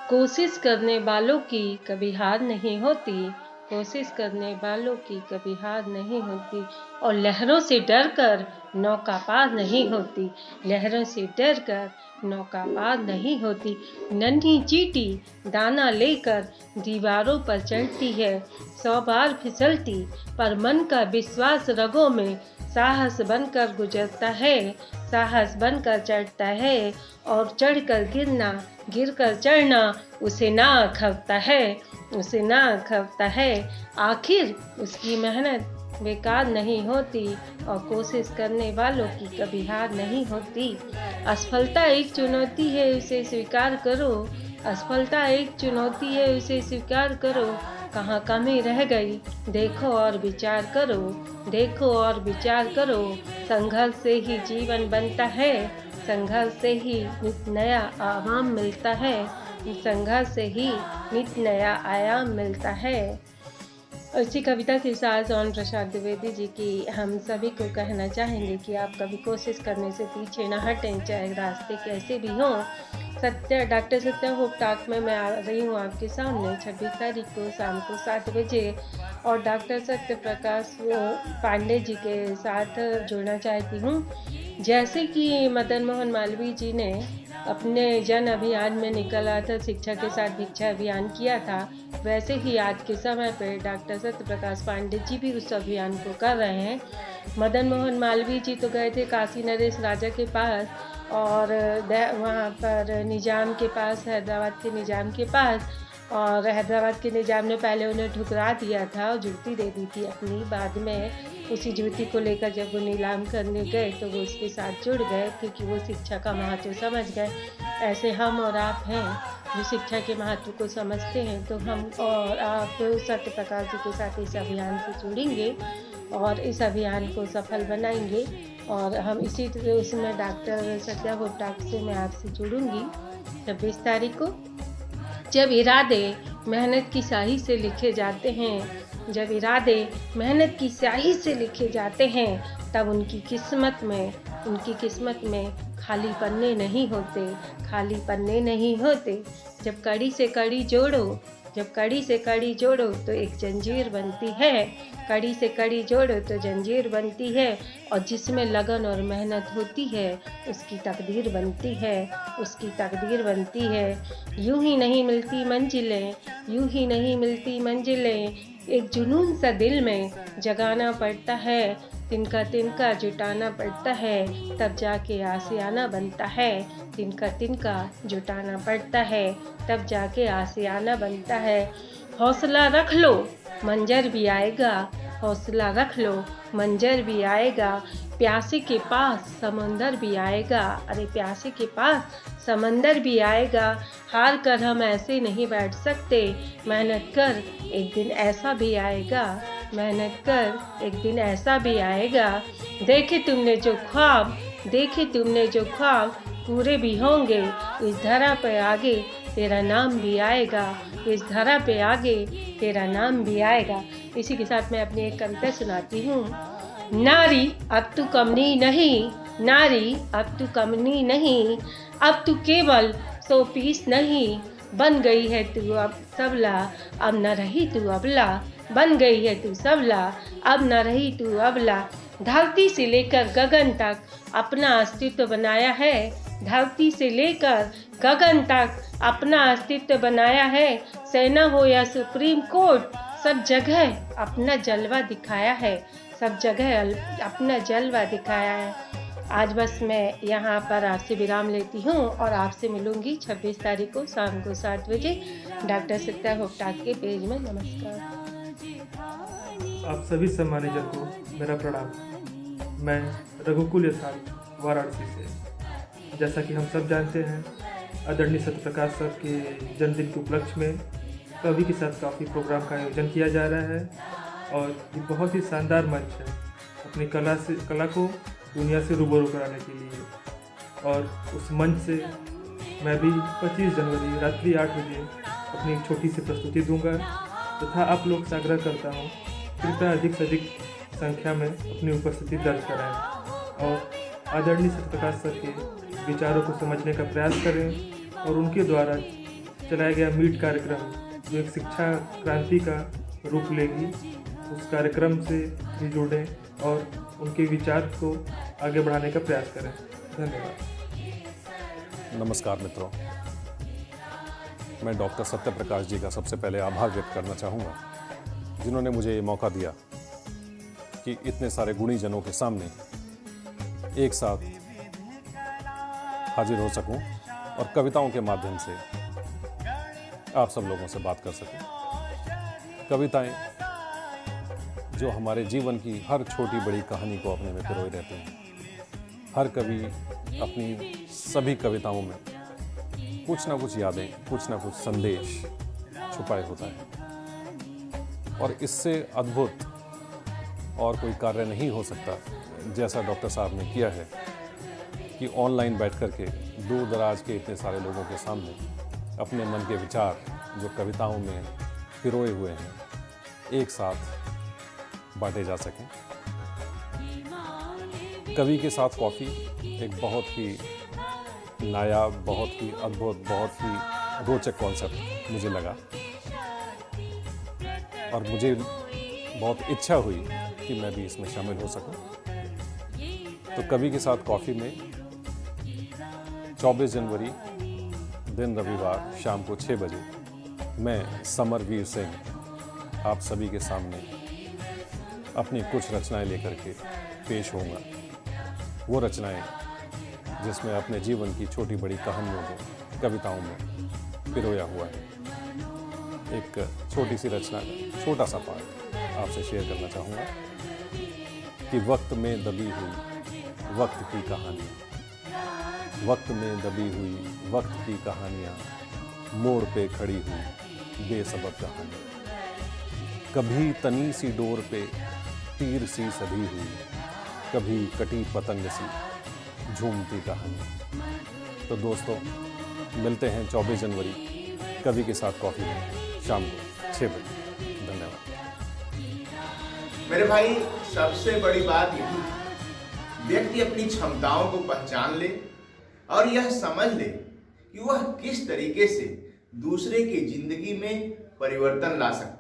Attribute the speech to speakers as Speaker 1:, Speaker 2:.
Speaker 1: कोशिश करने वालों की कभी हार नहीं होती, कोशिश करने वालों की कभी हार नहीं होती। और लहरों से डरकर नौका पार नहीं होती, लहरों से डरकर नौका पार नहीं होती। नन्ही चींटी दाना लेकर दीवारों पर चढ़ती है, 100 बार फिसलती पर मन का विश्वास रगों में साहस बनकर गुजरता है, साहस बनकर चढ़ता है। और चढ़कर गिरना, गिरकर चढ़ना उसे ना खपता है, उसे ना खपता है। आखिर उसकी मेहनत बेकार नहीं होती और कोशिश करने वालों की कभी हार नहीं होती। असफलता एक चुनौती है, उसे स्वीकार करो, असफलता एक चुनौती है, उसे स्वीकार करो। कहाँ कमी रह गई देखो और विचार करो, देखो और विचार करो। संघर्ष से ही जीवन बनता है, संघर्ष से ही नित नया आयाम मिलता है, संघर्ष से ही नित नया आयाम मिलता है। इसी कविता के साथ सोन प्रसाद द्विवेदी जी की हम सभी को कहना चाहेंगे कि आप कभी कोशिश करने से पीछे न हटें, चाहे रास्ते कैसे भी हों। डॉक्टर सत्या होप टॉक में मैं आ रही हूँ आपके सामने 26 तारीख को शाम को 7 बजे, और डॉक्टर सत्य प्रकाश पांडे जी के साथ जुड़ना चाहती हूँ। जैसे कि मदन मोहन मालवीय जी ने अपने जन अभियान में निकला था, शिक्षा के साथ भिक्षा अभियान किया था, वैसे ही आज के समय पर डॉक्टर सत्य प्रकाश पांडे जी भी उस अभियान को कर रहे हैं। मदन मोहन मालवीय जी तो गए थे काशी नरेश राजा के पास, और वहाँ पर निजाम के पास, हैदराबाद के निजाम के पास, और हैदराबाद के निजाम ने पहले उन्हें ठुकरा दिया था और जूती दे दी थी अपनी। बाद में उसी जूती को लेकर जब वो नीलाम करने गए तो वो उसके साथ जुड़ गए, क्योंकि वो शिक्षा का महत्व समझ गए। ऐसे हम और आप हैं जो शिक्षा के महत्व को समझते हैं, तो हम और आप सत्य प्रकाश जी के साथ इस अभियान से जुड़ेंगे और इस अभियान को सफल बनाएंगे। और हम इसी उसमें डॉक्टर सत्या होप टॉक से मैं आपसे जुड़ूंगी 26 तारीख को। जब इरादे मेहनत की स्याही से लिखे जाते हैं, जब इरादे मेहनत की स्याही से लिखे जाते हैं, तब उनकी किस्मत में खाली पन्ने नहीं होते, खाली पन्ने नहीं होते। जब कड़ी से कड़ी जोड़ो, जब कड़ी से कड़ी जोड़ो तो एक जंजीर बनती है, कड़ी से कड़ी जोड़ो तो जंजीर बनती है। और जिसमें लगन और मेहनत होती है उसकी तकदीर बनती है, उसकी तकदीर बनती है। यूं ही नहीं मिलती मंजिलें, यूं ही नहीं मिलती मंजिलें, एक जुनून सा दिल में जगाना पड़ता है, तिनका तिनका जुटाना पड़ता है, तब जाके आशियाना बनता है। तिनका तिनका जुटाना पड़ता है, तब जाके आशियाना बनता है। हौसला रख लो मंजर भी आएगा, हौसला रख लो मंजर भी आएगा। प्यासे के पास समंदर भी आएगा, अरे प्यासे के पास समंदर भी आएगा। हार कर हम ऐसे नहीं बैठ सकते, मेहनत कर एक दिन ऐसा भी आएगा, मेहनत कर एक दिन ऐसा भी आएगा। देखे तुमने जो ख्वाब, देखे तुमने जो ख्वाब पूरे भी होंगे, इस धरा पे आगे तेरा नाम भी आएगा, इस धरा पे आगे तेरा नाम भी आएगा। इसी के साथ मैं अपनी एक कविता सुनाती हूँ। नारी अब तू कमनी नहीं, नारी अब तू कमनी नहीं, अब तू केवल 100 पीस नहीं, बन गई है तू अब सबला, अब न रही तू अबला, बन गई है तू सबला, अब न रही तू अबला। धरती से लेकर गगन तक अपना अस्तित्व बनाया है, धरती से लेकर गगन तक अपना अस्तित्व बनाया है। सेना हो या सुप्रीम कोर्ट, सब जगह अपना जलवा दिखाया है, सब जगह अपना जलवा दिखाया है। आज बस मैं यहाँ पर आपसे विराम लेती हूँ और आपसे मिलूंगी 26 तारीख को शाम को 7 बजे डॉक्टर सत्या होप टॉक के पेज में। नमस्कार।
Speaker 2: आप सभी सम्मानित जन को मेरा प्रणाम। मैं रघुकुल यसाल वाराणसी से। जैसा कि हम सब जानते हैं, आदरणीय सत्य प्रकाश सर के जन्मदिन के उपलक्ष्य में कवि के साथ काफ़ी प्रोग्राम का आयोजन किया जा रहा है, और ये बहुत ही शानदार मंच है अपनी कला को दुनिया से रूबरू कराने के लिए। और उस मंच से मैं भी 25 जनवरी रात्रि 8 बजे अपनी एक छोटी सी प्रस्तुति दूंगा, तथा आप लोग से आग्रह करता हूँ कृपया अधिक से अधिक संख्या में अपनी उपस्थिति दर्ज कराएं और आदरणीय सत्य प्रकाश सर के विचारों को समझने का प्रयास करें और उनके द्वारा चलाया गया मीट कार्यक्रम जो एक शिक्षा क्रांति का रूप लेगी, उस कार्यक्रम से भी जुड़ें और उनके विचार को आगे बढ़ाने का प्रयास करें। धन्यवाद।
Speaker 3: नमस्कार मित्रों, मैं डॉक्टर सत्यप्रकाश जी का सबसे पहले आभार व्यक्त करना चाहूँगा, जिन्होंने मुझे ये मौका दिया कि इतने सारे गुणी जनों के सामने एक साथ हाजिर हो सकूं और कविताओं के माध्यम से आप सब लोगों से बात कर सकूं। कविताएं जो हमारे जीवन की हर छोटी बड़ी कहानी को अपने में पिरोए रहते हैं। हर कवि अपनी सभी कविताओं में कुछ ना कुछ यादें, कुछ ना कुछ संदेश छुपाए होता है और इससे अद्भुत और कोई कार्य नहीं हो सकता जैसा डॉक्टर साहब ने किया है कि ऑनलाइन बैठ कर के दूर दराज के इतने सारे लोगों के सामने अपने मन के विचार जो कविताओं में पिरोए हुए हैं एक साथ बांटे जा सकें। कवि के साथ कॉफ़ी एक बहुत ही नायाब, बहुत ही अद्भुत, बहुत ही रोचक कॉन्सेप्ट मुझे लगा और मुझे बहुत इच्छा हुई कि मैं भी इसमें शामिल हो सकूं। तो कवि के साथ कॉफ़ी में 24 जनवरी दिन रविवार शाम को 6 बजे मैं समरवीर सिंह आप सभी के सामने अपनी कुछ रचनाएं लेकर के पेश होऊंगा। वो रचनाएं जिसमें अपने जीवन की छोटी बड़ी कहानियों को कविताओं में पिरोया हुआ है। एक छोटी सी रचना का छोटा सा पार्ट आपसे शेयर करना चाहूँगा कि वक्त में दबी हुई वक्त की कहानी, वक्त में दबी हुई वक्त की कहानियाँ, मोड़ पे खड़ी हुई बेसबब कहानी, कभी तनी सी डोर पे तीर सी सधी हुई, कभी कटी पतंग सी झूमती कहानी। तो दोस्तों, मिलते हैं 24 जनवरी कवि के साथ कॉफ़ी में शाम को 6 बजे। धन्यवाद।
Speaker 4: मेरे भाई, सबसे बड़ी बात यही है, व्यक्ति अपनी क्षमताओं को पहचान ले और यह समझ ले कि वह किस तरीके से दूसरे की जिंदगी में परिवर्तन ला सकता है।